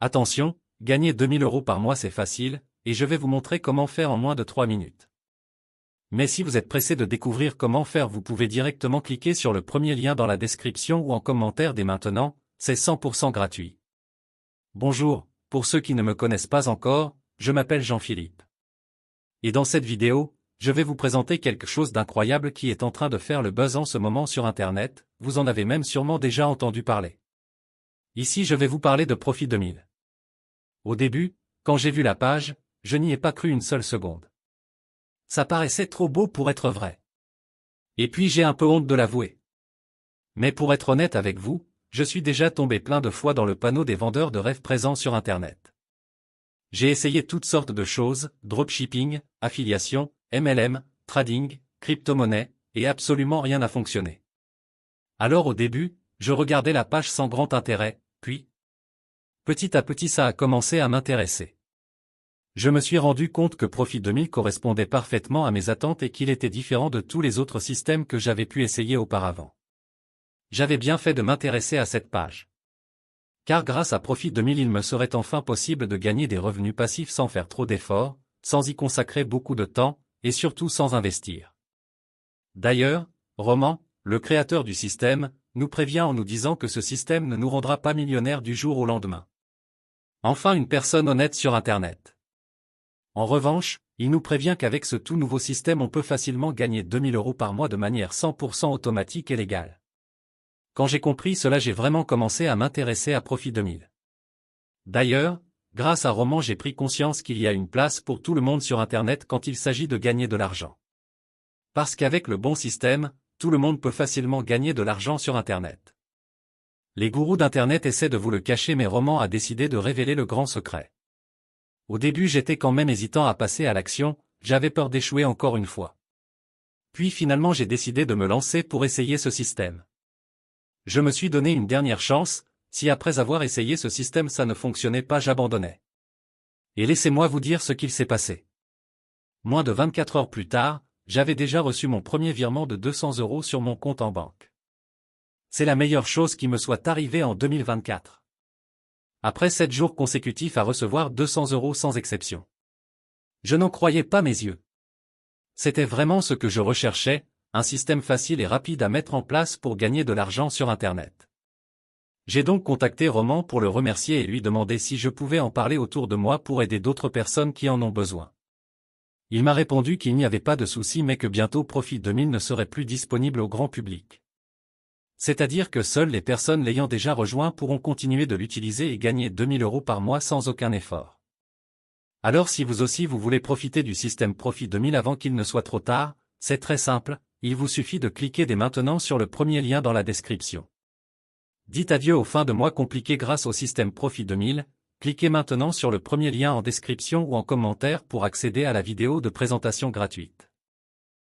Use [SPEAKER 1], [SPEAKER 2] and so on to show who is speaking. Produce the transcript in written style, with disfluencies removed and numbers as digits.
[SPEAKER 1] Attention, gagner 2000 € par mois c'est facile, et je vais vous montrer comment faire en moins de 3 minutes. Mais si vous êtes pressé de découvrir comment faire, vous pouvez directement cliquer sur le premier lien dans la description ou en commentaire dès maintenant, c'est 100% gratuit. Bonjour, pour ceux qui ne me connaissent pas encore, je m'appelle Jean-Philippe. Et dans cette vidéo, je vais vous présenter quelque chose d'incroyable qui est en train de faire le buzz en ce moment sur Internet, vous en avez même sûrement déjà entendu parler. Ici je vais vous parler de Profit 2000. Au début, quand j'ai vu la page, je n'y ai pas cru une seule seconde. Ça paraissait trop beau pour être vrai. Et puis j'ai un peu honte de l'avouer. Mais pour être honnête avec vous, je suis déjà tombé plein de fois dans le panneau des vendeurs de rêves présents sur Internet. J'ai essayé toutes sortes de choses, dropshipping, affiliation, MLM, trading, crypto-monnaie, et absolument rien n'a fonctionné. Alors au début, je regardais la page sans grand intérêt, puis, petit à petit ça a commencé à m'intéresser. Je me suis rendu compte que Profit 2000 correspondait parfaitement à mes attentes et qu'il était différent de tous les autres systèmes que j'avais pu essayer auparavant. J'avais bien fait de m'intéresser à cette page. Car grâce à Profit 2000 il me serait enfin possible de gagner des revenus passifs sans faire trop d'efforts, sans y consacrer beaucoup de temps, et surtout sans investir. D'ailleurs, Roman, le créateur du système, nous prévient en nous disant que ce système ne nous rendra pas millionnaires du jour au lendemain. Enfin une personne honnête sur Internet. En revanche, il nous prévient qu'avec ce tout nouveau système on peut facilement gagner 2000 € par mois de manière 100% automatique et légale. Quand j'ai compris cela, j'ai vraiment commencé à m'intéresser à Profit 2000. D'ailleurs, grâce à Roman j'ai pris conscience qu'il y a une place pour tout le monde sur Internet quand il s'agit de gagner de l'argent. Parce qu'avec le bon système, tout le monde peut facilement gagner de l'argent sur Internet. Les gourous d'Internet essaient de vous le cacher mais Roman a décidé de révéler le grand secret. Au début j'étais quand même hésitant à passer à l'action, j'avais peur d'échouer encore une fois. Puis finalement j'ai décidé de me lancer pour essayer ce système. Je me suis donné une dernière chance, si après avoir essayé ce système ça ne fonctionnait pas j'abandonnais. Et laissez-moi vous dire ce qu'il s'est passé. Moins de 24 heures plus tard, j'avais déjà reçu mon premier virement de 200 € sur mon compte en banque. C'est la meilleure chose qui me soit arrivée en 2024. Après 7 jours consécutifs à recevoir 200 € sans exception. Je n'en croyais pas mes yeux. C'était vraiment ce que je recherchais, un système facile et rapide à mettre en place pour gagner de l'argent sur Internet. J'ai donc contacté Roman pour le remercier et lui demander si je pouvais en parler autour de moi pour aider d'autres personnes qui en ont besoin. Il m'a répondu qu'il n'y avait pas de souci mais que bientôt Profit 2000 ne serait plus disponible au grand public. C'est-à-dire que seules les personnes l'ayant déjà rejoint pourront continuer de l'utiliser et gagner 2000 € par mois sans aucun effort. Alors si vous aussi vous voulez profiter du système Profit 2000 avant qu'il ne soit trop tard, c'est très simple, il vous suffit de cliquer dès maintenant sur le premier lien dans la description. Dites adieu aux fins de mois compliquées grâce au système Profit 2000, cliquez maintenant sur le premier lien en description ou en commentaire pour accéder à la vidéo de présentation gratuite.